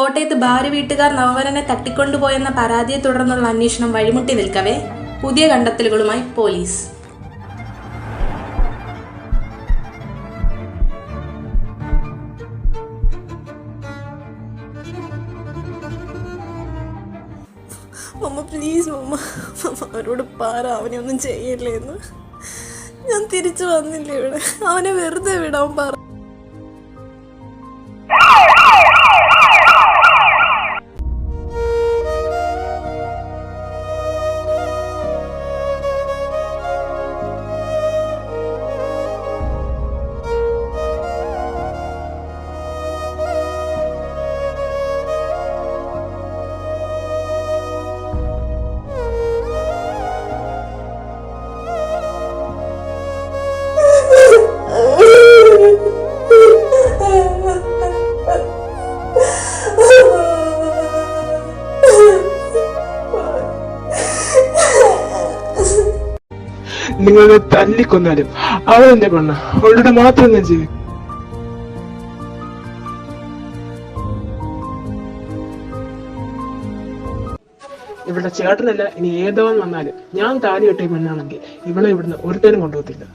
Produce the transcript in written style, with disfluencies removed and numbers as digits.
കോട്ടയത്ത് ഭാര്യ വീട്ടുകാർ നവവരനെ തട്ടിക്കൊണ്ടുപോയെന്ന പരാതിയെ തുടർന്നുള്ള അന്വേഷണം വഴിമുട്ടി നിൽക്കവേ പുതിയ കണ്ടെത്തലുകളുമായി പോലീസ്. മമ്മ പ്ലീസ് മമ്മ അവരോട് പറ അവനെ ഒന്നും ചെയ്യല്ലേന്ന്. ഞാൻ തിരിച്ചു വന്നില്ല ഇവിടെ, അവനെ വെറുതെ വിടാൻ പറ. നിങ്ങളെ തല്ലിക്കൊന്നാലും അവളെന്റെ പെണ്ണ്, അവളുടെ മാത്രം ഞാൻ ചെയ്യും. ഇവിടെ ചേട്ടനല്ല ഇനി ഏതോൻ വന്നാലും ഞാൻ താലി കെട്ടിയ പെണ്ണാണെങ്കിൽ ഇവളെ ഇവിടുന്ന് ഒരുത്തനും കൊണ്ടുപോകത്തില്ല.